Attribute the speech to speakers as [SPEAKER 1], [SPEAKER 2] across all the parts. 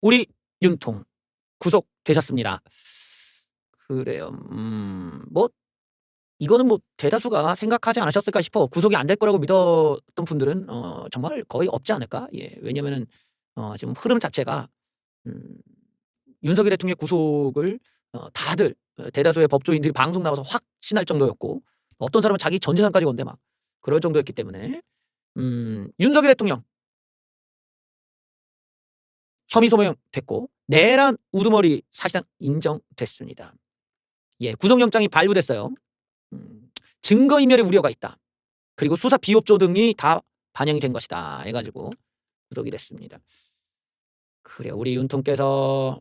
[SPEAKER 1] 우리 윤통 구속되셨습니다. 그래요. 뭐 이거는 뭐 대다수가 생각하지 않으셨을까 싶어. 구속이 안 될 거라고 믿었던 분들은 정말 거의 없지 않을까? 예. 왜냐면은 지금 흐름 자체가 음 윤석열 대통령의 구속을 다들 대다수의 법조인들이 방송 나와서 확신할 정도였고, 어떤 사람은 자기 전 재산까지 건데 막 그럴 정도였기 때문에 윤석열 대통령 혐의 소명됐고 내란 우두머리 사실상 인정됐습니다. 예. 구속영장이 발부됐어요. 증거인멸의 우려가 있다. 그리고 수사 비협조 등이 다 반영이 된 것이다 해 가지고 구속이 됐습니다. 그래요. 우리 윤통께서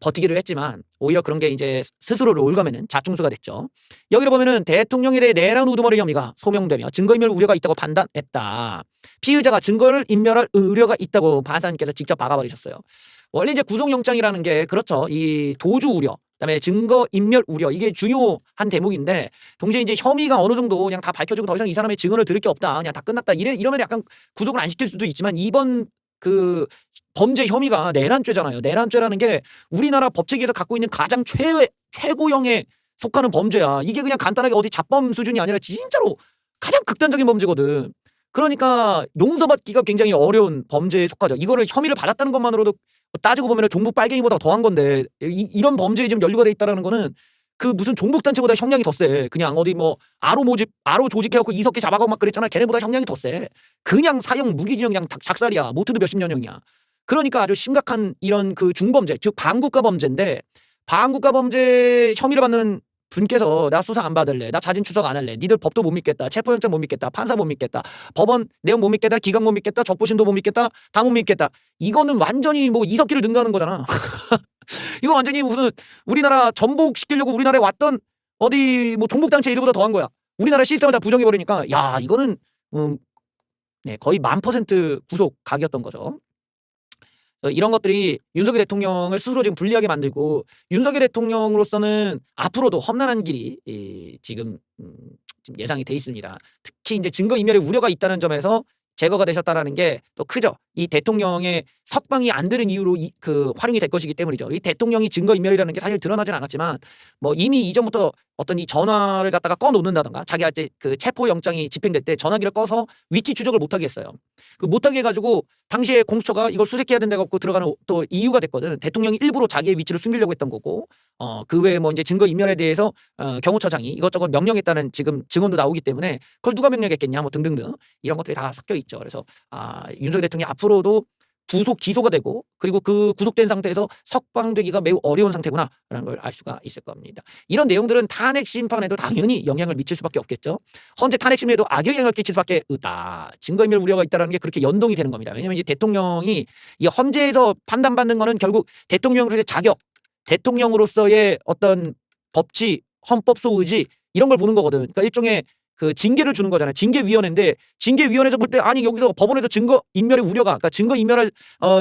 [SPEAKER 1] 버티기를 했지만 오히려 그런 게 이제 스스로를 올가매는 자충수가 됐죠. 여기를 보면은 대통령에 대해 내란 우두머리 혐의가 소명되며 증거인멸 우려가 있다고 판단했다. 피의자가 증거를 인멸할 우려가 있다고 판사님께서 직접 박아버리셨어요. 원래 이제 구속영장이라는 게 그렇죠. 이 도주 우려, 그다음에 증거 인멸 우려, 이게 중요한 대목인데, 동시에 이제 혐의가 어느 정도 그냥 다 밝혀지고 더 이상 이 사람의 증언을 들을 게 없다, 그냥 다 끝났다, 이러면 약간 구속을 안 시킬 수도 있지만, 이번 그 범죄 혐의가 내란죄잖아요. 내란죄라는 게 우리나라 법체계에서 갖고 있는 가장 최고형에 속하는 범죄야. 이게 그냥 간단하게 어디 잡범 수준이 아니라 진짜로 가장 극단적인 범죄거든. 그러니까 용서받기가 굉장히 어려운 범죄에 속하죠. 이거를 혐의를 받았다는 것만으로도 따지고 보면 종북 빨갱이보다 더한 건데, 이런 범죄에 지금 연루가 돼 있다라는 거는 그 무슨 종북 단체보다 형량이 더 세. 그냥 어디 뭐 아로 조직해갖고 이석기 잡아가고 막 그랬잖아. 걔네보다 형량이 더 세. 그냥 사형 무기징역 그냥 작살이야. 못해도 몇십 년형이야. 그러니까 아주 심각한 이런 그 중범죄, 즉 반국가 범죄인데, 반국가 범죄 혐의를 받는 분께서 나 수사 안 받을래, 나 자진 추석 안 할래, 니들 법도 못 믿겠다, 체포영장 못 믿겠다, 판사 못 믿겠다, 법원 내용 못 믿겠다, 기각 못 믿겠다, 적부심도 못 믿겠다, 다 못 믿겠다. 이거는 완전히 뭐 이석기를 능가하는 거잖아. 이거 완전히 무슨 우리나라 전복시키려고 우리나라에 왔던 어디 뭐 종북단체 일보다 더한 거야. 우리나라 시스템을 다 부정해버리니까, 야, 이거는 네, 거의 1000% 구속 각이었던 거죠. 이런 것들이 윤석열 대통령을 스스로 지금 불리하게 만들고, 윤석열 대통령으로서는 앞으로도 험난한 길이 지금 예상이 돼 있습니다. 특히 이제 증거인멸의 우려가 있다는 점에서 제거가 되셨다라는 게 또 크죠. 이 대통령의 석방이 안 되는 이유로 그 활용이 될 것이기 때문이죠. 이 대통령이 증거인멸이라는 게 사실 드러나진 않았지만, 뭐 이미 이전부터 어떤 이 전화를 갖다가 꺼 놓는다던가, 자기가 이제 그 체포영장이 집행될 때 전화기를 꺼서 위치 추적을 못하게 했어요. 그 못하게 해가지고 당시에 공수처가 이걸 수색해야 된다고 들어가는 또 이유가 됐거든. 대통령이 일부러 자기의 위치를 숨기려고 했던 거고, 그 외에 뭐 이제 증거인멸에 대해서 경호처장이 이것저것 명령했다는 지금 증언도 나오기 때문에 그걸 누가 명령했겠냐 뭐 등등등 이런 것들이 다 섞여 있죠. 그래서 윤석열 대통령이 앞으로도 구속 기소가 되고, 그리고 그 구속된 상태에서 석방되기가 매우 어려운 상태구나라는 걸 알 수가 있을 겁니다. 이런 내용들은 탄핵 심판에도 당연히 영향을 미칠 수밖에 없겠죠. 헌재 탄핵 심리에도 악영향을 끼칠 수밖에 없다. 증거인멸 우려가 있다는 게 그렇게 연동이 되는 겁니다. 왜냐하면 이제 대통령이 이 헌재에서 판단받는 거는 결국 대통령으로서의 자격, 대통령으로서의 어떤 법치, 헌법 소의지 이런 걸 보는 거거든. 그러니까 일종의 그 징계를 주는 거잖아요. 징계위원회인데, 징계위원회에서 볼 때 아니 여기서 법원에서 증거인멸의 우려가, 그러니까 증거인멸을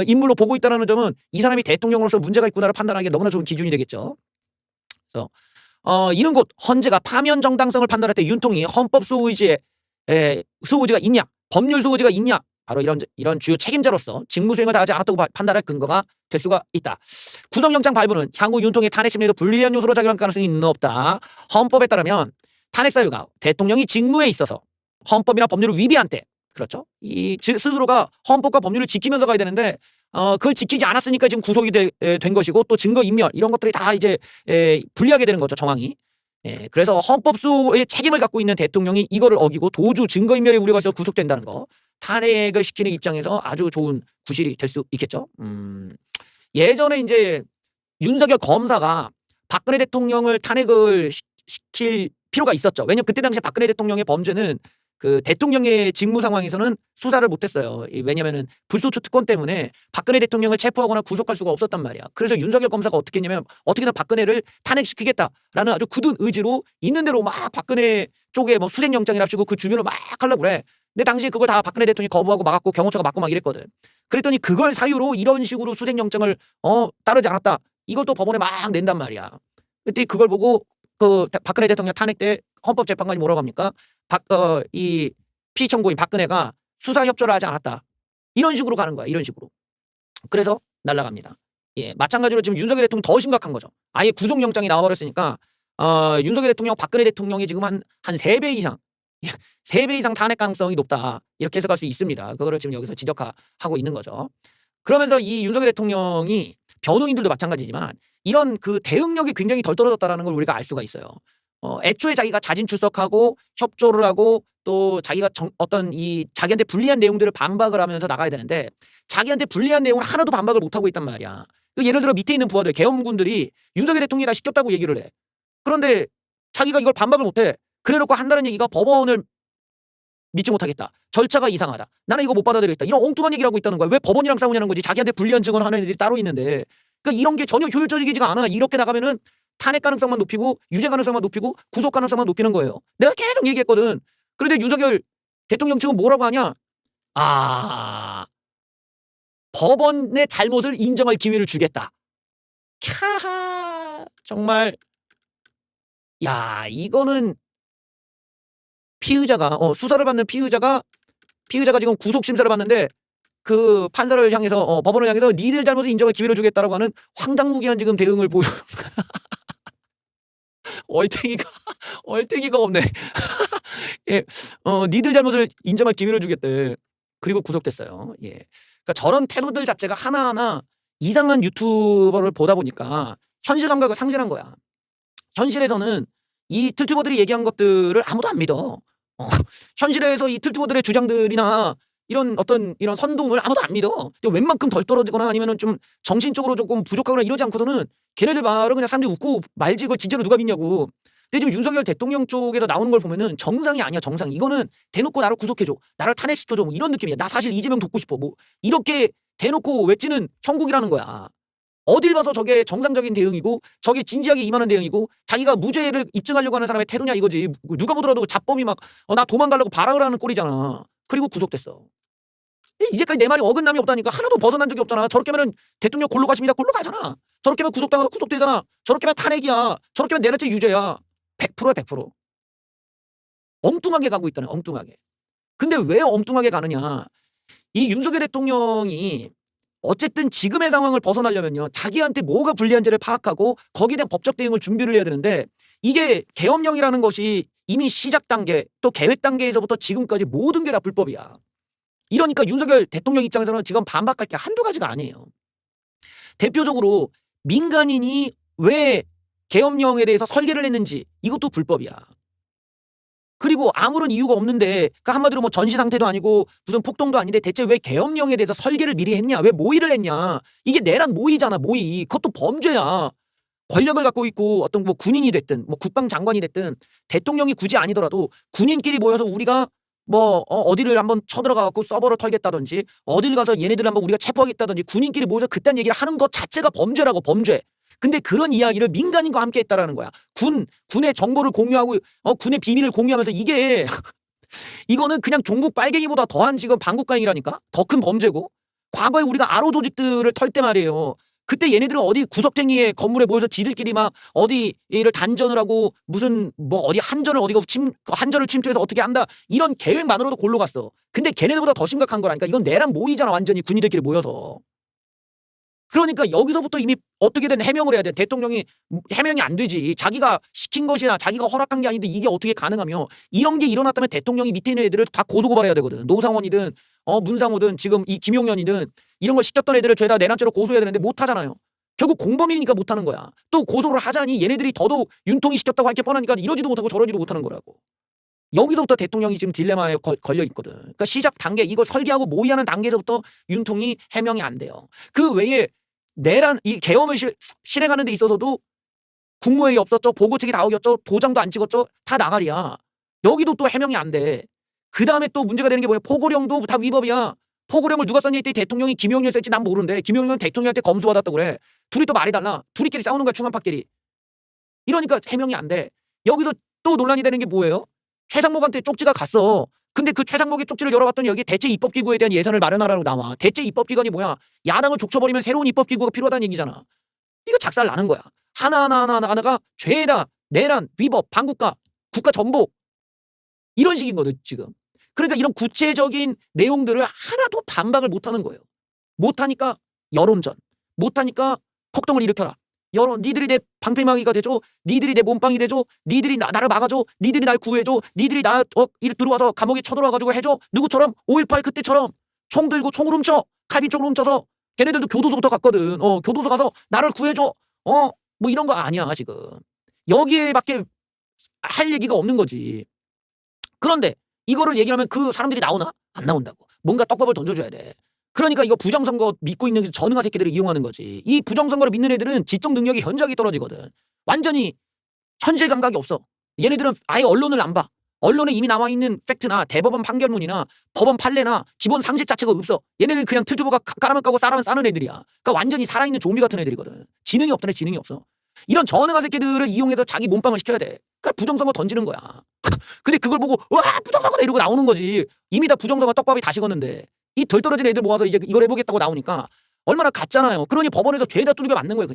[SPEAKER 1] 인물로 보고 있다는 점은 이 사람이 대통령으로서 문제가 있구나를 판단하기에 너무나 좋은 기준이 되겠죠. 그래서 이런 곳 헌재가 파면 정당성을 판단할 때 윤통이 헌법 소의지가 있냐, 법률 소의지가 있냐, 바로 이런 주요 책임자로서 직무 수행을 다하지 않았다고 판단할 근거가 될 수가 있다. 구속영장 발부는 향후 윤통의 탄핵 심리에도 불리한 요소로 작용할 가능성이 있는 없다. 헌법에 따르면 탄핵 사유가 대통령이 직무에 있어서 헌법이나 법률을 위배한 때, 그렇죠? 이 스스로가 헌법과 법률을 지키면서 가야 되는데 그걸 지키지 않았으니까 지금 구속이 된 것이고, 또 증거인멸 이런 것들이 다 이제 불리하게 되는 거죠, 정황이. 그래서 헌법소의 책임을 갖고 있는 대통령이 이거를 어기고 도주 증거인멸의 우려가 있어서 구속된다는 거, 탄핵을 시키는 입장에서 아주 좋은 구실이 될 수 있겠죠. 예전에 이제 윤석열 검사가 박근혜 대통령을 탄핵을 시킬 필요가 있었죠. 왜냐면 그때 당시에 박근혜 대통령의 범죄는 그 대통령의 직무 상황에서는 수사를 못했어요. 왜냐면은 불소추 특권 때문에 박근혜 대통령을 체포하거나 구속할 수가 없었단 말이야. 그래서 윤석열 검사가 어떻게 했냐면, 어떻게든 박근혜를 탄핵시키겠다라는 아주 굳은 의지로 있는 대로 막 박근혜 쪽에 뭐 수색영장이랍시고 그 주변을 막 하려고 그래. 근데 당시에 그걸 다 박근혜 대통령이 거부하고 막았고 경호처가 막고 막 이랬거든. 그랬더니 그걸 사유로 이런 식으로 수색영장을 따르지 않았다, 이것도 법원에 막 낸단 말이야. 그때 그걸 보고 그 박근혜 대통령 탄핵 때 헌법재판관이 뭐라고 합니까? 이 피청구인 박근혜가 수사 협조를 하지 않았다, 이런 식으로 가는 거야. 이런 식으로. 그래서 날아갑니다. 예, 마찬가지로 지금 윤석열 대통령 더 심각한 거죠. 아예 구속영장이 나와버렸으니까 윤석열 대통령, 박근혜 대통령이 지금 한 3배 이상 3배 이상 탄핵 가능성이 높다. 이렇게 해석할 수 있습니다. 그거를 지금 여기서 지적하고 있는 거죠. 그러면서 이 윤석열 대통령이 변호인들도 마찬가지지만 이런 그 대응력이 굉장히 덜 떨어졌다는 걸 우리가 알 수가 있어요. 애초에 자기가 자진 출석하고 협조를 하고 또 자기가 어떤 이 자기한테 불리한 내용들을 반박을 하면서 나가야 되는데 자기한테 불리한 내용을 하나도 반박을 못하고 있단 말이야. 예를 들어 밑에 있는 부하들, 계엄군들이 윤석열 대통령이 다 시켰다고 얘기를 해. 그런데 자기가 이걸 반박을 못해. 그래놓고 한다는 얘기가 법원을 믿지 못하겠다. 절차가 이상하다. 나는 이거 못 받아들이겠다. 이런 엉뚱한 얘기를 하고 있다는 거야. 왜 법원이랑 싸우냐는 거지. 자기한테 불리한 증언을 하는 애들이 따로 있는데. 그러니까 이런 게 전혀 효율적이지가 않아. 이렇게 나가면은 탄핵 가능성만 높이고 유죄 가능성만 높이고 구속 가능성만 높이는 거예요. 내가 계속 얘기했거든. 그런데 윤석열 대통령 지금 뭐라고 하냐. 법원의 잘못을 인정할 기회를 주겠다. 캬하. 정말 야, 이거는 피의자가 수사를 받는 피의자가 지금 구속 심사를 받는데 그 판사를 향해서 법원을 향해서 니들 잘못을 인정할 기회를 주겠다라고 하는 황당무계한 지금 대응을 보여. 얼탱이가 없네. 예, 니들 잘못을 인정할 기회를 주겠대. 그리고 구속됐어요. 예, 그러니까 저런 태도들 자체가 하나하나 이상한 유튜버를 보다 보니까 현실 감각을 상실한 거야. 현실에서는 이 틀튜버들이 얘기한 것들을 아무도 안 믿어. 현실에서 이 틀튜버들의 주장들이나 이런 어떤 이런 선동을 아무도 안 믿어. 웬만큼 덜 떨어지거나 아니면은 좀 정신적으로 조금 부족하거나 이러지 않고서는 걔네들 말을 그냥 사람들이 웃고 말지 그걸 진짜로 누가 믿냐고. 근데 지금 윤석열 대통령 쪽에서 나오는 걸 보면은 정상이 아니야, 정상. 이거는 대놓고 나를 구속해줘, 나를 탄핵시켜줘, 뭐 이런 느낌이야. 나 사실 이재명 돕고 싶어, 뭐 이렇게 대놓고 외치는 형국이라는 거야. 어딜 봐서 저게 정상적인 대응이고 저게 진지하게 임하는 대응이고 자기가 무죄를 입증하려고 하는 사람의 태도냐 이거지. 누가 보더라도 잡범이 막 나 도망가려고 발악을 하는 꼴이잖아. 그리고 구속됐어. 이제까지 내 말이 어긋남이 없다니까. 하나도 벗어난 적이 없잖아. 저렇게 하면 대통령 골로 가십니다. 골로 가잖아. 저렇게 하면 구속당하다 구속되잖아. 저렇게 하면 탄핵이야. 저렇게 하면 내란죄 유죄야. 100%야 100%. 엉뚱하게 가고 있다네. 엉뚱하게. 근데 왜 엉뚱하게 가느냐. 이 윤석열 대통령이 어쨌든 지금의 상황을 벗어나려면요. 자기한테 뭐가 불리한지를 파악하고 거기에 대한 법적 대응을 준비를 해야 되는데 이게 계엄령이라는 것이 이미 시작 단계 또 계획 단계에서부터 지금까지 모든 게 다 불법이야. 이러니까 윤석열 대통령 입장에서는 지금 반박할 게 한두 가지가 아니에요. 대표적으로 민간인이 왜 계엄령에 대해서 설계를 했는지 이것도 불법이야. 그리고 아무런 이유가 없는데 그러니까 한마디로 뭐 전시 상태도 아니고 무슨 폭동도 아닌데 대체 왜 계엄령에 대해서 설계를 미리 했냐? 왜 모의를 했냐? 이게 내란 모의잖아, 모의. 그것도 범죄야. 권력을 갖고 있고 어떤 뭐 군인이 됐든 뭐 국방장관이 됐든 대통령이 굳이 아니더라도 군인끼리 모여서 우리가 뭐 어디를 한번 쳐들어가 갖고 서버를 털겠다든지 어딜 가서 얘네들 한번 우리가 체포하겠다든지 군인끼리 모여서 그딴 얘기를 하는 것 자체가 범죄라고, 범죄. 근데 그런 이야기를 민간인과 함께 했다라는 거야. 군의 정보를 공유하고 군의 비밀을 공유하면서 이게 이거는 그냥 종북 빨갱이보다 더한 지금 반국가행위라니까. 더 큰 범죄고. 과거에 우리가 아로 조직들을 털 때 말이에요. 그때 얘네들은 어디 구석탱이의 건물에 모여서 지들끼리 막 어디를 단전을 하고 무슨 뭐 어디 한전을 어디가 한전을 침투해서 어떻게 한다 이런 계획만으로도 골로 갔어. 근데 걔네들보다 더 심각한 거라니까. 이건 내란 모의잖아, 완전히 군인들끼리 모여서. 그러니까 여기서부터 이미 어떻게든 해명을 해야 돼. 대통령이 해명이 안 되지. 자기가 시킨 것이나 자기가 허락한 게 아닌데 이게 어떻게 가능하며 이런 게 일어났다면 대통령이 밑에 있는 애들을 다 고소고발해야 되거든. 노상원이든 문상호든 지금 이 김용현이든 이런 걸 시켰던 애들을 죄다 내란죄로 고소해야 되는데 못하잖아요. 결국 공범이니까 못하는 거야. 또 고소를 하자니 얘네들이 더더욱 윤통이 시켰다고 할 게 뻔하니까 이러지도 못하고 저러지도 못하는 거라고. 여기서부터 대통령이 지금 딜레마에 걸려 있거든. 그러니까 시작 단계 이걸 설계하고 모의하는 단계에서부터 윤통이 해명이 안 돼요. 그 외에 내란 이 계엄을 실행하는 데 있어서도 국무회의 없었죠. 보고책이 다 어겼죠. 도장도 안 찍었죠. 다 나가리야. 여기도 또 해명이 안 돼. 그 다음에 또 문제가 되는 게 뭐야. 포고령도 다 위법이야. 포고령을 누가 썼냐 했더니 대통령이 김용현 썼지 난 모르는데 김용현 대통령한테 검수받았다고 그래. 둘이 또 말이 달라. 둘이끼리 싸우는 거야. 중한파끼리. 이러니까 해명이 안 돼. 여기서 또 논란이 되는 게 뭐예요. 최상목한테 쪽지가 갔어. 근데 그 최상목의 쪽지를 열어봤더니 여기 대체 입법기구에 대한 예산을 마련하라고 나와. 대체 입법기관이 뭐야. 야당을 족쳐버리면 새로운 입법기구가 필요하다는 얘기잖아. 이거 작살 나는 거야. 하나가 죄다 내란, 위법, 반국가, 국가 전복 이런 식인 거든 지금. 그러니까 이런 구체적인 내용들을 하나도 반박을 못하는 거예요. 못하니까 여론전. 못하니까 폭동을 일으켜라. 니들이 내 방패막이가 되죠. 니들이 내 몸빵이 되죠. 니들이 나를 막아줘. 니들이 날 구해줘. 니들이 이리 들어와서 감옥에 쳐들어와가지고 해줘. 누구처럼 5.18 그때처럼 총 들고 총을 훔쳐. 칼빈총을 훔쳐서 걔네들도 교도소부터 갔거든. 교도소 가서 나를 구해줘. 뭐 이런 거 아니야 지금. 여기에밖에 할 얘기가 없는 거지. 그런데 이거를 얘기하면 그 사람들이 나오나? 안 나온다고. 뭔가 떡밥을 던져줘야 돼. 그러니까 이거 부정선거 믿고 있는 전응아 새끼들을 이용하는 거지. 이 부정선거를 믿는 애들은 지적 능력이 현저하게 떨어지거든. 완전히 현실 감각이 없어. 얘네들은 아예 언론을 안 봐. 언론에 이미 나와 있는 팩트나 대법원 판결문이나 법원 판례나 기본 상식 자체가 없어. 얘네들 그냥 틀튜브가 까라면 까고 싸라면 싸는 애들이야. 그러니까 완전히 살아있는 좀비 같은 애들이거든. 지능이 없다네. 지능이 없어. 이런 전응아 새끼들을 이용해서 자기 몸빵을 시켜야 돼. 그러니까 부정선거 던지는 거야. 근데 그걸 보고 와 부정선거다 이러고 나오는 거지. 이미 다 부정선거 떡밥이 다 식었는데 이 덜 떨어진 애들 모아서 이제 이걸 해보겠다고 나오니까 얼마나 같잖아요. 그러니 법원에서 죄다 두들겨 맞는 거예요.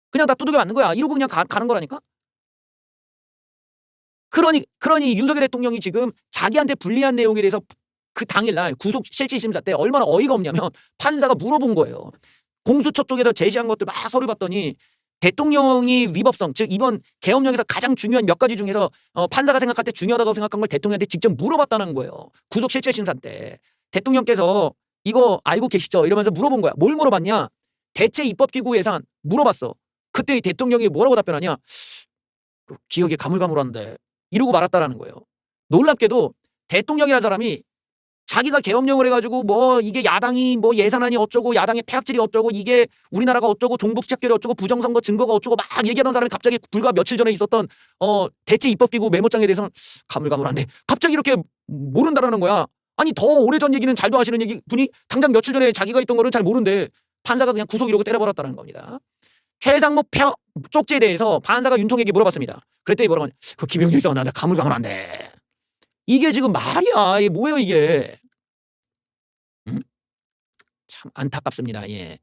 [SPEAKER 1] 그냥 다 두들겨 맞는 거야. 이러고 그냥 가는 거라니까. 그러니 윤석열 대통령이 지금 자기한테 불리한 내용에 대해서 그 당일날 구속 실질심사 때 얼마나 어이가 없냐면 판사가 물어본 거예요. 공수처 쪽에서 제시한 것들 막 서류 봤더니 대통령이 위법성, 즉 이번 계엄령에서 가장 중요한 몇 가지 중에서 판사가 생각할 때 중요하다고 생각한 걸 대통령한테 직접 물어봤다는 거예요. 구속 실질심사 때. 대통령께서 이거 알고 계시죠? 이러면서 물어본 거야. 뭘 물어봤냐? 대체 입법기구 예산 물어봤어. 그때 대통령이 뭐라고 답변하냐? 기억이 가물가물한데 이러고 말았다라는 거예요. 놀랍게도 대통령이라는 사람이 자기가 계엄령을 해가지고 뭐 이게 야당이 뭐 예산안이 어쩌고 야당의 폐악질이 어쩌고 이게 우리나라가 어쩌고 종북 시작결이 어쩌고 부정선거 증거가 어쩌고 막 얘기하던 사람이 갑자기 불과 며칠 전에 있었던 대체 입법기구 메모장에 대해서는 가물가물한데 갑자기 이렇게 모른다라는 거야. 아니 더 오래전 얘기는 잘도 하시는 분이 당장 며칠 전에 자기가 있던 거를 잘 모른대. 판사가 그냥 구속 이러고 때려버렸다는 겁니다. 최상목 쪽지에 대해서 판사가 윤통에게 물어봤습니다. 그랬더니 뭐라고 하냐. 그 김영렬 씨가 나한테 가물가물한데. 이게 지금 말이야. 이게 뭐예요 이게. 참 안타깝습니다. 예.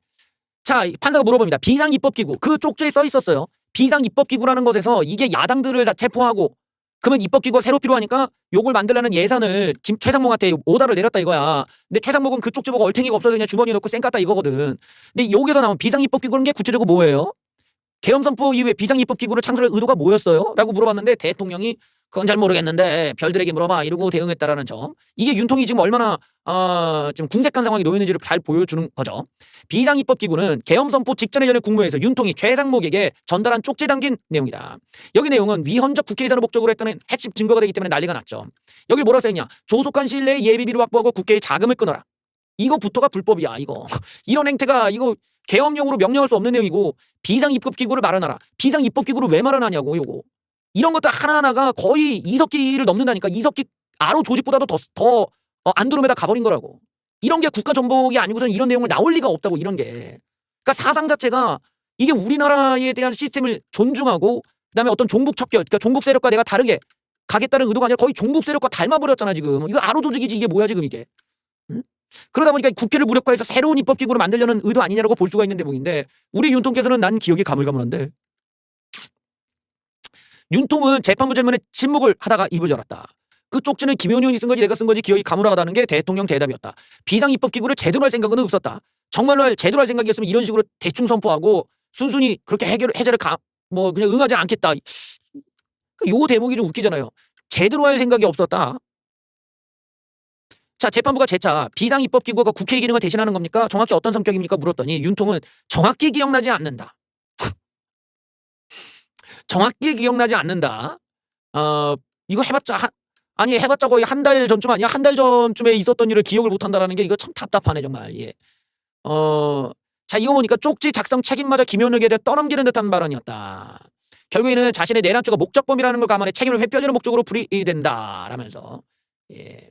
[SPEAKER 1] 자, 판사가 물어봅니다. 비상입법기구. 그 쪽지에 써 있었어요. 비상입법기구라는 것에서 이게 야당들을 다 체포하고 그러면 입법기구가 새로 필요하니까 요걸 만들라는 예산을 최상목한테 오다를 내렸다 이거야. 근데 최상목은 그 쪽지 보고 얼탱이가 없어서 그냥 주머니에 넣고 쌩 깠다 이거거든. 근데 여기서 나온 비상입법기구는 게 구체적으로 뭐예요? 계엄선포 이후에 비상입법기구를 창설할 의도가 뭐였어요? 라고 물어봤는데 대통령이 그건 잘 모르겠는데 별들에게 물어봐 이러고 대응했다라는 점. 이게 윤통이 지금 얼마나 지금 궁색한 상황이 놓였는지를 잘 보여주는 거죠. 비상입법기구는 계엄선포 직전에 열린 국무회에서 윤통이 최상목에게 전달한 쪽지에 담긴 내용이다. 여기 내용은 위헌적 국회 예산을 목적으로 했다는 핵심 증거가 되기 때문에 난리가 났죠. 여기 뭐라 써있냐. 조속한 시일 내에 예비비를 확보하고 국회에 자금을 끊어라. 이거부터가 불법이야. 이거. 이런 행태가 이거 계엄령으로 명령할 수 없는 내용이고 비상입법기구를 마련하라. 비상입법기구를 왜 마련하냐고 요거. 이런 것들 하나하나가 거의 이석기를 넘는다니까. 이석기 아로 조직보다도 더 안드로메다 가버린 거라고. 이런 게 국가 전복이 아니고선 이런 내용을 나올 리가 없다고. 이런 게. 그러니까 사상 자체가 이게 우리나라에 대한 시스템을 존중하고 그다음에 어떤 종북 척결, 그러니까 종북 세력과 내가 다르게 가겠다는 의도가 아니라 거의 종북 세력과 닮아버렸잖아 지금. 이거 아로 조직이지 이게 뭐야 지금 이게. 응? 그러다 보니까 국회를 무력화해서 새로운 입법기구를 만들려는 의도 아니냐라고 볼 수가 있는 대목인데 우리 윤통께서는 난 기억이 가물가물한데 윤통은 재판부 질문에 침묵을 하다가 입을 열었다. 그 쪽지는 김용현 의원이 쓴 건지 내가 쓴 건지 기억이 가물가다는 게 대통령 대답이었다. 비상입법기구를 제대로 할 생각은 없었다. 정말로 제대로 할 생각이었으면 이런 식으로 대충 선포하고 순순히 그렇게 해제를 그냥 응하지 않겠다. 요 대목이 좀 웃기잖아요. 제대로 할 생각이 없었다. 자, 재판부가 재차 비상입법기구가 국회의 기능을 대신하는 겁니까? 정확히 어떤 성격입니까? 물었더니 윤통은 정확히 기억나지 않는다. 정확히 기억나지 않는다. 이거 해봤자 거의 한 달 전쯤 아니야? 한 달 전쯤에 있었던 일을 기억을 못한다라는 게 이거 참 답답하네 정말. 예. 자 이거 보니까 쪽지 작성 책임마저 김현욱에 대해 떠넘기는 듯한 발언이었다. 결국에는 자신의 내란죄가 목적범이라는 걸 감안해 책임을 회피하려는 목적으로 불이된다라면서. 예.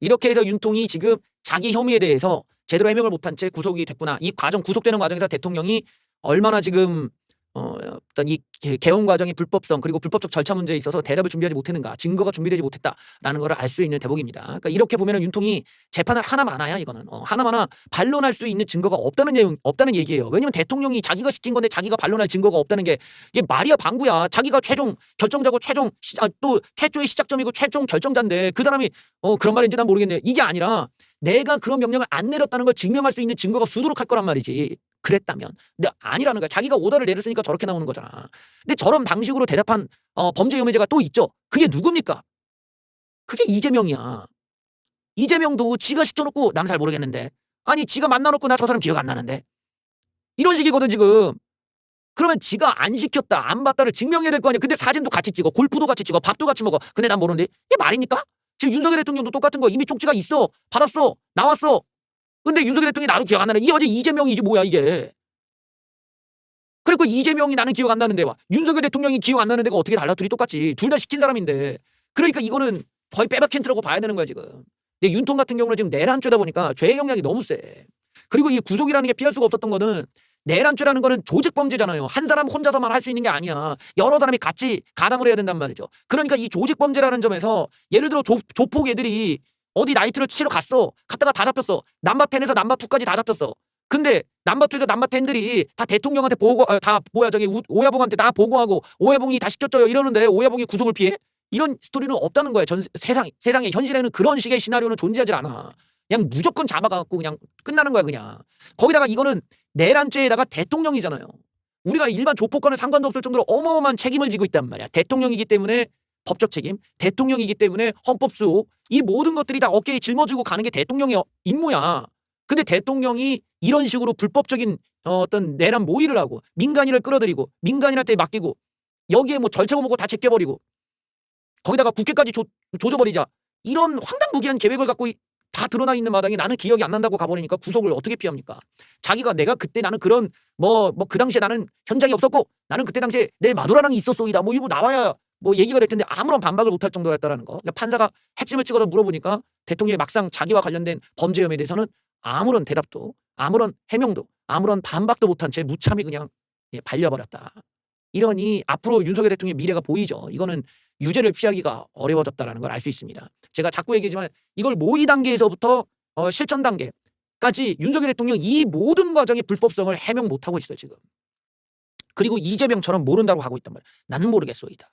[SPEAKER 1] 이렇게 해서 윤통이 지금 자기 혐의에 대해서 제대로 해명을 못한 채 구속이 됐구나. 이 과정 구속되는 과정에서 대통령이 얼마나 지금 어떤 이 개헌 과정의 불법성 그리고 불법적 절차 문제에 있어서 대답을 준비하지 못했는가, 증거가 준비되지 못했다라는 것을 알 수 있는 대목입니다. 그러니까 이렇게 보면은 윤통이 재판을 하나마나야 이거는 하나마나 반론할 수 있는 증거가 없다는 얘기예요. 왜냐면 대통령이 자기가 시킨 건데 자기가 반론할 증거가 없다는 게 이게 말이야 방구야. 자기가 최종 결정자고 또 최초의 시작점이고 최종 결정자인데 그 사람이 그런 말인지 난 모르겠네. 이게 아니라 내가 그런 명령을 안 내렸다는 걸 증명할 수 있는 증거가 수두룩할 거란 말이지. 그랬다면. 근데 아니라는 거야. 자기가 오더를 내렸으니까 저렇게 나오는 거잖아. 근데 저런 방식으로 대답한 범죄 혐의자가 또 있죠. 그게 누굽니까? 그게 이재명이야. 이재명도 지가 시켜놓고 나는 잘 모르겠는데, 아니 지가 만나놓고 나 저 사람 기억 안 나는데, 이런 식이거든 지금. 그러면 지가 안 시켰다 안 봤다를 증명해야 될 거 아니야. 근데 사진도 같이 찍어, 골프도 같이 찍어, 밥도 같이 먹어. 근데 난 모르는데 이게 말입니까? 지금 윤석열 대통령도 똑같은 거. 이미 쪽지가 있어, 받았어, 나왔어. 근데 윤석열 대통령이 나도 기억 안 나네. 이게 어제 이재명이지 뭐야 이게. 그리고 이재명이 나는 기억 안 나는데 와 윤석열 대통령이 기억 안 나는 데가 어떻게 달라? 둘이 똑같지. 둘 다 시킨 사람인데. 그러니까 이거는 거의 빼박 캔트라고 봐야 되는 거야 지금. 근데 윤통 같은 경우는 지금 내란죄다 보니까 죄의 형량이 너무 세. 그리고 이 구속이라는 게 피할 수가 없었던 거는, 내란죄라는 거는 조직범죄잖아요. 한 사람 혼자서만 할 수 있는 게 아니야. 여러 사람이 같이 가담을 해야 된단 말이죠. 그러니까 이 조직범죄라는 점에서 예를 들어 조폭 애들이 어디 나이트를 치러 갔다가 다 잡혔어. 넘버10에서 넘버2까지 다 잡혔어. 근데 넘버2에서 넘버10들이 다 대통령한테 오야봉한테 다 보고하고 오야봉이 다 시켰죠요 이러는데 오야봉이 구속을 피해? 이런 스토리는 없다는 거야. 세상에 현실에는 그런 식의 시나리오는 존재하지 않아. 그냥 무조건 잡아갖고 그냥 끝나는 거야 그냥. 거기다가 이거는 내란죄에다가 대통령이잖아요. 우리가 일반 조폭과는 상관도 없을 정도로 어마어마한 책임을 지고 있단 말이야. 대통령이기 때문에 법적 책임, 대통령이기 때문에 헌법 수호, 이 모든 것들이 다 어깨에 짊어지고 가는 게 대통령의 임무야. 근데 대통령이 이런 식으로 불법적인 어떤 내란 모의를 하고 민간인을 끌어들이고 민간인한테 맡기고 여기에 뭐 절차고 뭐고 다 제껴버리고 거기다가 국회까지 조져버리자, 이런 황당무계한 계획을 갖고 다 드러나 있는 마당에 나는 기억이 안 난다고 가버리니까 구속을 어떻게 피합니까? 자기가 내가 그때 나는 그런 그 당시에 나는 현장에 없었고 나는 그때 당시에 내 마누라랑 있었소이다 뭐 이거 나와야 뭐 얘기가 될 텐데 아무런 반박을 못할 정도였다라는 거. 그러니까 판사가 핵심을 찍어서 물어보니까 대통령이 막상 자기와 관련된 범죄 혐의에 대해서는 아무런 대답도 아무런 해명도 아무런 반박도 못한 채 무참히 그냥 발려버렸다. 이러니 앞으로 윤석열 대통령의 미래가 보이죠. 이거는 유죄를 피하기가 어려워졌다는 걸 알 수 있습니다. 제가 자꾸 얘기하지만 이걸 모의 단계에서부터 실천 단계까지 윤석열 대통령 이 모든 과정의 불법성을 해명 못하고 있어요 지금. 그리고 이재명처럼 모른다고 하고 있단 말이에요. 나는 모르겠소이다.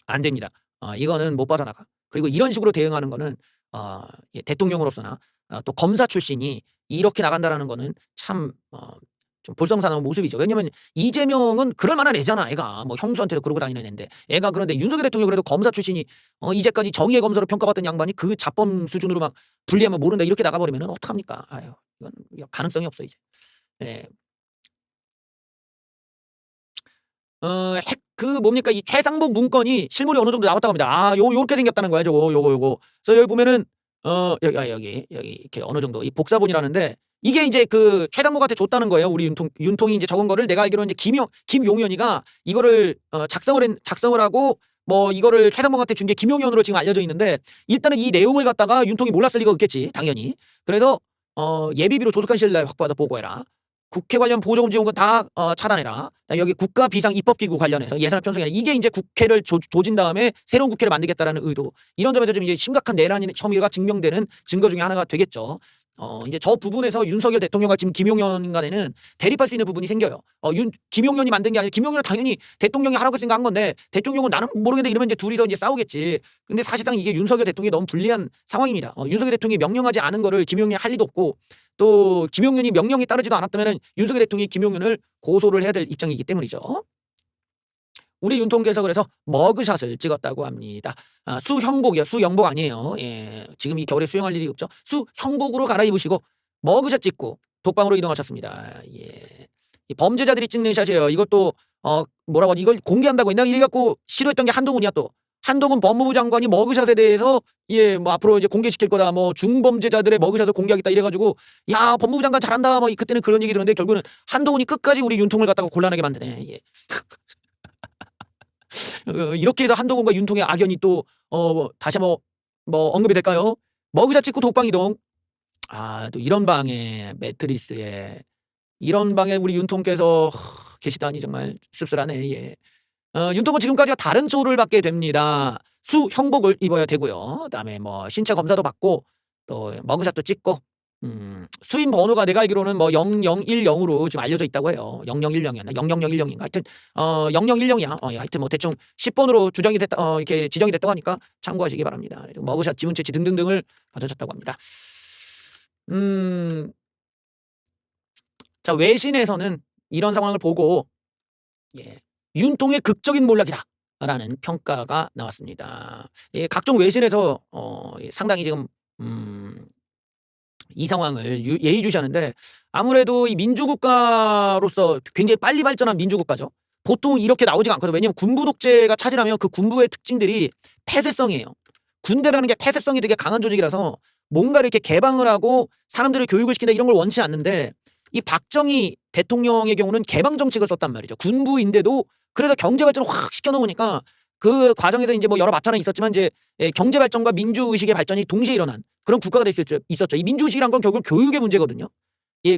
[SPEAKER 1] 안 됩니다. 이거는 못 빠져나가. 그리고 이런 식으로 대응하는 거는 대통령으로서나 또 검사 출신이 이렇게 나간다라는 거는 참 좀 볼썽사나운 모습이죠. 왜냐면 이재명은 그럴 만한 애잖아. 애가 뭐 형수한테도 그러고 다니는 애인데, 애가 그런데 윤석열 대통령 그래도 검사 출신이 이제까지 정의의 검사로 평가받던 양반이 그 자범 수준으로 막 분리하면 모른다 이렇게 나가버리면 어떡합니까? 아유, 이건 가능성이 없어 이제. 네. 뭡니까 이 최상복 문건이 실물이 어느 정도 나왔다고 합니다. 요렇게 생겼다는 거야 요거. 그래서 여기 보면은 여기 이렇게 어느 정도 이 복사본이라는데, 이게 이제 그 최상목한테 줬다는 거예요. 우리 윤통이 이제 적은 거를 내가 알기로는 이제 김용현이가 이거를 작성을 하고 뭐 이거를 최상목한테 준 게 김용현으로 지금 알려져 있는데, 일단은 이 내용을 갖다가 윤통이 몰랐을 리가 없겠지 당연히. 그래서 예비비로 조속한 시일 내에 확보하다 보고해라. 국회 관련 보조금 지원금 다 차단해라. 여기 국가 비상 입법기구 관련해서 예산을 편성해라. 이게 이제 국회를 조진 다음에 새로운 국회를 만들겠다라는 의도. 이런 점에서 좀 이제 심각한 내란 혐의가 증명되는 증거 중에 하나가 되겠죠. 이제 저 부분에서 윤석열 대통령과 지금 김용현 간에는 대립할 수 있는 부분이 생겨요. 김용현이 만든 게 아니라, 김용현은 당연히 대통령이 하라고 했으니까 한 건데, 대통령은 나는 모르겠는데 이러면 이제 둘이서 이제 싸우겠지. 근데 사실상 이게 윤석열 대통령이 너무 불리한 상황입니다. 윤석열 대통령이 명령하지 않은 거를 김용현이 할 리도 없고, 또 김용현이 명령이 따르지도 않았다면 윤석열 대통령이 김용현을 고소를 해야 될 입장이기 때문이죠. 우리 윤통께서 그래서 머그샷을 찍었다고 합니다. 수형복이요. 수영복 아니에요. 예, 지금 이 겨울에 수영할 일이 없죠. 수형복으로 갈아입으시고 머그샷 찍고 독방으로 이동하셨습니다. 예, 이 범죄자들이 찍는 샷이에요. 이것도 뭐라고 하지? 이걸 공개한다고 했나? 이래갖고 싫어했던 게 한동훈이야 또. 한동훈 법무부 장관이 머그샷에 대해서 뭐 앞으로 이제 공개시킬 거다. 뭐 중범죄자들의 머그샷을 공개하겠다 이래가지고 야 법무부 장관 잘한다. 뭐 그때는 그런 얘기 들었는데 결국은 한동훈이 끝까지 우리 윤통을 갖다가 곤란하게 만드네. 예. 이렇게 해서 한동훈과 윤통의 악연이 또 다시 한번 언급이 될까요? 머그샷 찍고 독방 이동. 또 이런 방에 매트리스에 이런 방에 우리 윤통께서 계시다니 정말 씁쓸하네. 예. 윤통은 지금까지와 다른 처우를 받게 됩니다. 수형복을 입어야 되고요. 그다음에 뭐 신체 검사도 받고 또 머그샷도 찍고 수임 번호가 내가 알기로는 뭐 0010으로 지금 알려져 있다고 해요. 0010이었나? 00010인가? 하여튼 0010이야. 하여튼 뭐 대충 10번으로 주정이 됐다 이렇게 지정이 됐다고 하니까 참고하시기 바랍니다. 머그샷, 지문 채취 등등등을 받으셨다고 합니다. 자, 외신에서는 이런 상황을 보고 윤통의 극적인 몰락이다라는 평가가 나왔습니다. 각종 외신에서 상당히 지금 이 상황을 예의주시하는데, 아무래도 이 민주국가로서 굉장히 빨리 발전한 민주국가죠. 보통 이렇게 나오지가 않거든요. 왜냐하면 군부 독재가 차지하면 그 군부의 특징들이 폐쇄성이에요. 군대라는 게 폐쇄성이 되게 강한 조직이라서 뭔가 이렇게 개방을 하고 사람들을 교육을 시킨다 이런 걸 원치 않는데, 이 박정희 대통령의 경우는 개방 정책을 썼단 말이죠. 군부인데도 그래서 경제 발전을 확 시켜놓으니까 그 과정에서 이제 뭐 여러 마찰은 있었지만 이제 경제 발전과 민주 의식의 발전이 동시에 일어난 그런 국가가 될 수 있었죠. 이 민주 의식이란 건 결국 교육의 문제거든요.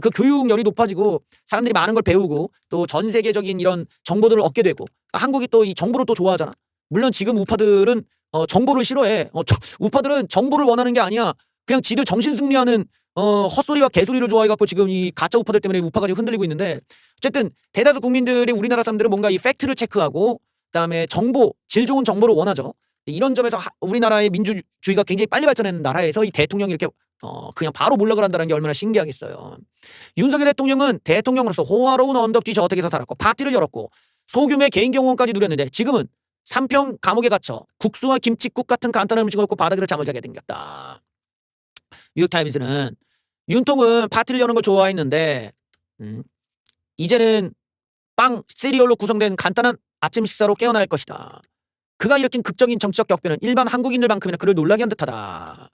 [SPEAKER 1] 그 교육열이 높아지고 사람들이 많은 걸 배우고 또 전 세계적인 이런 정보들을 얻게 되고, 한국이 또 이 정보를 또 좋아하잖아. 물론 지금 우파들은 정보를 싫어해. 우파들은 정보를 원하는 게 아니야. 그냥 지들 정신 승리하는 헛소리와 개소리를 좋아해갖고 지금 이 가짜 우파들 때문에 우파가 지금 흔들리고 있는데, 어쨌든 대다수 국민들이, 우리나라 사람들은 뭔가 이 팩트를 체크하고 그다음에 정보, 질 좋은 정보를 원하죠. 이런 점에서 우리나라의 민주주의가 굉장히 빨리 발전한 나라에서 이 대통령이 이렇게 그냥 바로 몰락을 한다는 게 얼마나 신기하겠어요. 윤석열 대통령은 대통령으로서 호화로운 언덕 뒤 저택에서 살았고 파티를 열었고 소규모의 개인 경호원까지 누렸는데, 지금은 삼평 감옥에 갇혀 국수와 김치국 같은 간단한 음식을 먹고 바닥에서 잠을 자게 생겼다. 뉴욕타임스는 윤통은 파티를 여는 걸 좋아했는데 이제는 빵, 시리얼로 구성된 간단한 아침 식사로 깨어날 것이다. 그가 일으킨 극적인 정치적 격변은 일반 한국인들만큼이나 그를 놀라게 한 듯하다.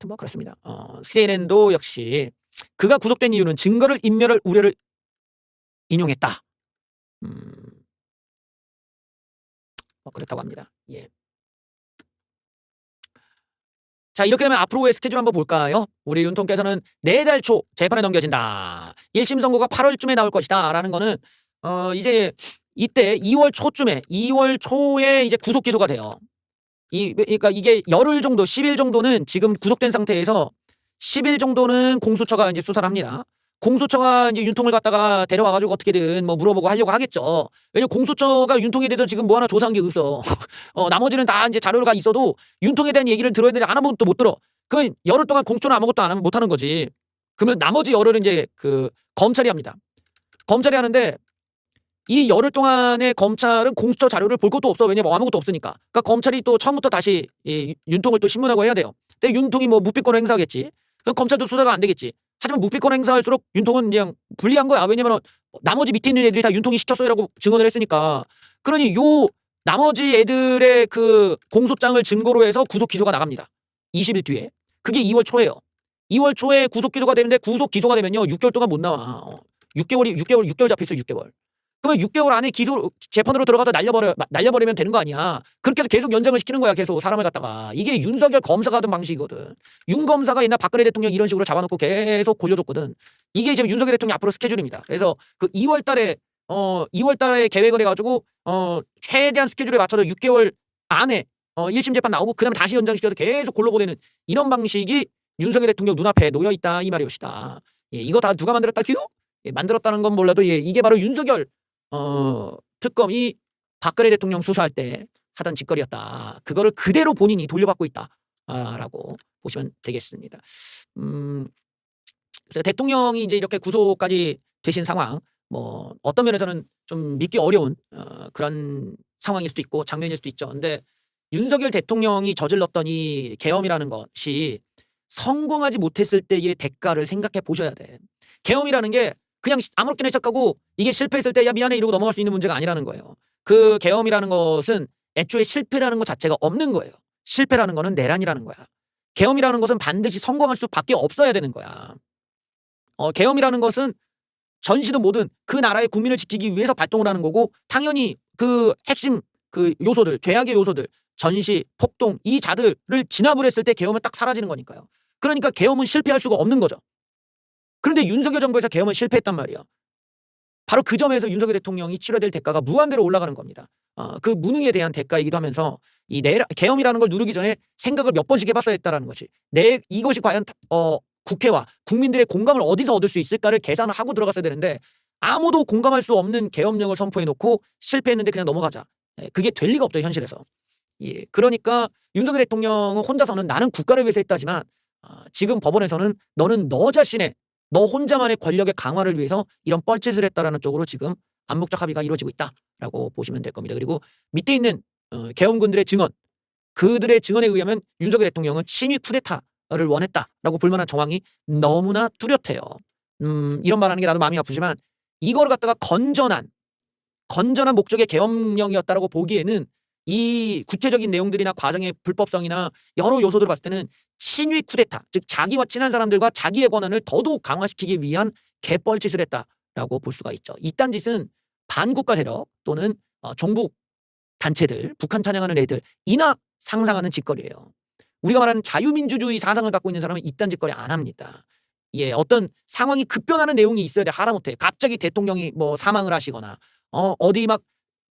[SPEAKER 1] 뭐 그렇습니다. CNN도 역시 그가 구속된 이유는 증거를 인멸할 우려를 인용했다. 그렇다고 합니다. 예. 자, 이렇게 되면 앞으로의 스케줄 한번 볼까요? 우리 윤통께서는 4달 초 재판에 넘겨진다. 1심 선고가 8월쯤에 나올 것이다 라는 거는 이제 이때 2월 초에 이제 구속 기소가 돼요. 그러니까 이게 열흘 정도, 10일 정도는 지금 구속된 상태에서 10일 정도는 공수처가 이제 수사를 합니다. 공수처가 이제 윤통을 갖다가 데려와가지고 어떻게든 뭐 물어보고 하려고 하겠죠. 왜냐면 공수처가 윤통에 대해서 지금 뭐 하나 조사한 게 없어. 나머지는 다 이제 자료가 있어도 윤통에 대한 얘기를 들어야 되는데 안 하면 또 못 들어. 그러면 열흘 동안 공수처는 아무것도 안 하면 못 하는 거지. 그러면 나머지 열흘은 이제 그 검찰이 합니다. 검찰이 하는데 이 열흘 동안에 검찰은 공수처 자료를 볼 것도 없어. 왜냐면 아무것도 없으니까. 그러니까 검찰이 또 처음부터 다시 이 윤통을 또 신문하고 해야 돼요. 근데 윤통이 뭐 묵비권을 행사하겠지. 그럼 검찰도 수사가 안 되겠지. 하지만 묵비권 행사할수록 윤통은 그냥 불리한 거야. 왜냐면 나머지 밑에 있는 애들이 다 윤통이 시켰어요라고 증언을 했으니까. 그러니 요 나머지 애들의 그 공소장을 증거로 해서 구속 기소가 나갑니다. 20일 뒤에. 그게 2월 초예요. 2월 초에 구속 기소가 되는데, 구속 기소가 되면요 6개월 동안 못 나와. 6개월 잡혀 있어요. 6개월. 그러면 6개월 안에 재판으로 들어가서 날려버리면 되는 거 아니야. 그렇게 해서 계속 연장을 시키는 거야. 계속 사람을 갖다가. 이게 윤석열 검사가 하던 방식이거든. 윤 검사가 옛날 박근혜 대통령 이런 식으로 잡아놓고 계속 골려줬거든. 이게 지금 윤석열 대통령 앞으로 스케줄입니다. 그래서 그 2월 달에 계획을 해가지고 최대한 스케줄에 맞춰서 6개월 안에 1심 재판 나오고 그다음에 다시 연장시켜서 계속 골라보내는 이런 방식이 윤석열 대통령 눈앞에 놓여있다 이 말이옵시다. 이거 다 누가 만들었다규? 만들었다는 건 몰라도 이게 바로 윤석열 특검이 박근혜 대통령 수사할 때 하던 짓거리였다. 그거를 그대로 본인이 돌려받고 있다라고 보시면 되겠습니다. 그래서 대통령이 이제 이렇게 구속까지 되신 상황, 뭐 어떤 면에서는 좀 믿기 어려운 그런 상황일 수도 있고 장면일 수도 있죠. 근데 윤석열 대통령이 저질렀던 이 계엄이라는 것이 성공하지 못했을 때의 대가를 생각해 보셔야 돼. 계엄이라는 게 그냥 아무렇게나 시작하고 이게 실패했을 때 야 미안해 이러고 넘어갈 수 있는 문제가 아니라는 거예요. 그 계엄이라는 것은 애초에 실패라는 것 자체가 없는 거예요. 실패라는 거는 내란이라는 거야. 계엄이라는 것은 반드시 성공할 수밖에 없어야 되는 거야. 계엄이라는 것은 전시든 뭐든 그 나라의 국민을 지키기 위해서 발동을 하는 거고, 당연히 그 핵심 그 요소들, 죄악의 요소들, 전시, 폭동 이 자들을 진압을 했을 때 계엄은 딱 사라지는 거니까요. 그러니까 계엄은 실패할 수가 없는 거죠. 그런데 윤석열 정부에서 계엄은 실패했단 말이야. 바로 그 점에서 윤석열 대통령이 치러야 될 대가가 무한대로 올라가는 겁니다. 그 무능에 대한 대가이기도 하면서 이 계엄이라는 걸 누르기 전에 생각을 몇 번씩 해봤어야 했다라는 거지. 이것이 과연 국회와 국민들의 공감을 어디서 얻을 수 있을까를 계산을 하고 들어갔어야 되는데 아무도 공감할 수 없는 계엄령을 선포해놓고 실패했는데 그냥 넘어가자. 그게 될 리가 없죠, 현실에서. 예, 그러니까 윤석열 대통령은 혼자서는 나는 국가를 위해서 했다지만 지금 법원에서는 너는 너 혼자만의 권력의 강화를 위해서 이런 뻘짓을 했다라는 쪽으로 지금 암묵적 합의가 이루어지고 있다라고 보시면 될 겁니다. 그리고 밑에 있는 계엄군들의 증언, 그들의 증언에 의하면 윤석열 대통령은 친위 쿠데타를 원했다라고 볼 만한 정황이 너무나 뚜렷해요. 이런 말하는 게 나도 마음이 아프지만 이거를 갖다가 건전한 목적의 계엄령이었다라고 보기에는 이 구체적인 내용들이나 과정의 불법성이나 여러 요소들을 봤을 때는 친위 쿠데타, 즉 자기와 친한 사람들과 자기의 권한을 더더욱 강화시키기 위한 개뻘짓을 했다라고 볼 수가 있죠. 이딴 짓은 반국가 세력 또는 종북 단체들, 북한 찬양하는 애들이나 상상하는 짓거리예요. 우리가 말하는 자유민주주의 사상을 갖고 있는 사람은 이딴 짓거리 안 합니다. 예, 어떤 상황이 급변하는 내용이 있어야 돼. 하다못해 갑자기 대통령이 뭐 사망을 하시거나 어디 막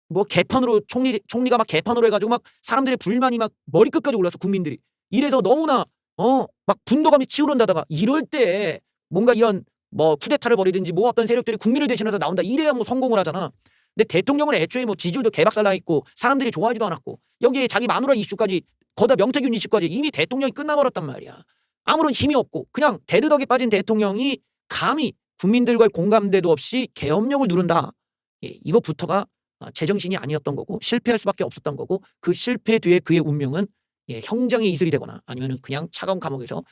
[SPEAKER 1] 뭐 개판으로 총리가 막 개판으로 해가지고 막 사람들의 불만이 막 머리끝까지 올라서 국민들이 이래서 너무나 막 분노감이 치우른다다가 이럴 때 뭔가 이런 뭐 쿠데타를 벌이든지 뭐 어떤 세력들이 국민을 대신해서 나온다 이래야 뭐 성공을 하잖아. 근데 대통령은 애초에 뭐 지지율도 개박살나 있고 사람들이 좋아하지도 않았고 여기에 자기 마누라 이슈까지 거기다 명태균 이슈까지 이미 대통령이 끝나버렸단 말이야. 아무런 힘이 없고 그냥 대드덕에 빠진 대통령이 감히 국민들과의 공감대도 없이 계엄령을 누른다. 예, 이거부터가 제정신이 아니었던 거고 실패할 수밖에 없었던 거고 그 실패 뒤에 그의 운명은 형장의 이슬이 되거나 아니면 그냥 차가운 감옥에서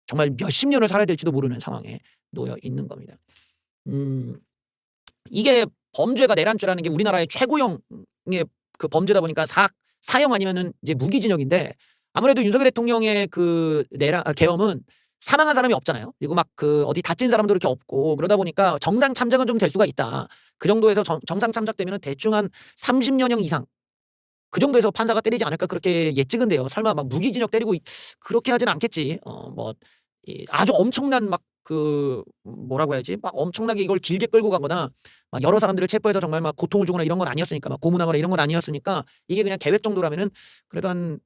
[SPEAKER 1] 정말 몇십 년을 살아야 될지도 모르는 상황에 놓여 있는 겁니다. 이게 범죄가 내란죄라는 게 우리나라의 최고형의 그 범죄다 보니까 사형 아니면은 이제 무기징역인데 아무래도 윤석열 대통령의 그 계엄은 사망한 사람이 없잖아요. 그리고 막 그 어디 다친 사람도 이렇게 없고 그러다 보니까 정상 참작은 좀 될 수가 있다. 그 정도에서 정상 참작되면은 대충 한 30년형 이상 그 정도에서 판사가 때리지 않을까 그렇게 예측은돼요. 설마 막 무기징역 때리고 그렇게 하진 않겠지. 뭐 아주 엄청난 막 그 뭐라고 해야지 막 엄청나게 이걸 길게 끌고 가거나 막 여러 사람들을 체포해서 정말 막 고통을 주거나 이런 건 아니었으니까 막 고문하거나 이런 건 아니었으니까 이게 그냥 계획 정도라면은 그래도 한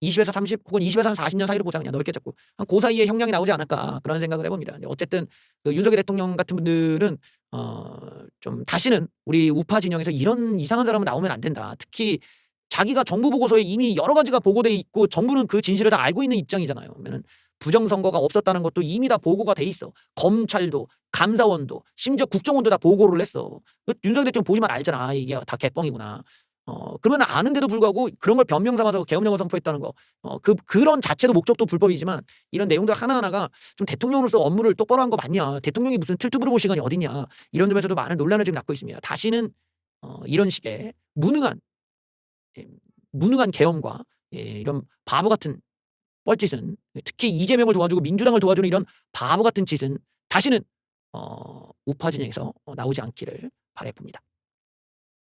[SPEAKER 1] 20에서 30 혹은 20에서 한 40년 사이로 보자 그냥 넓게 잡고 한 그 사이에 형량이 나오지 않을까 그런 생각을 해봅니다. 어쨌든 그 윤석열 대통령 같은 분들은 좀 다시는 우리 우파 진영에서 이런 이상한 사람은 나오면 안 된다. 특히 자기가 정부 보고서에 이미 여러 가지가 보고돼 있고 정부는 그 진실을 다 알고 있는 입장이잖아요. 그러면은 부정선거가 없었다는 것도 이미 다 보고가 돼 있어. 검찰도 감사원도 심지어 국정원도 다 보고를 했어. 윤석열 대통령 보시면 알잖아. 이게 다 개뻥이구나. 그러면 아는데도 불구하고 그런 걸 변명 삼아서 계엄령을 선포했다는 거. 그런 자체도 목적도 불법이지만 이런 내용들 하나하나가 좀 대통령으로서 업무를 똑바로 한 거 맞냐. 대통령이 무슨 틀투 불어볼 시간이 어딨냐. 이런 점에서도 많은 논란을 지금 낳고 있습니다. 다시는 이런 식의 무능한 계엄과 이런 바보 같은 뻘짓은 특히 이재명을 도와주고 민주당을 도와주는 이런 바보 같은 짓은 다시는 우파 진영에서 나오지 않기를 바라봅니다.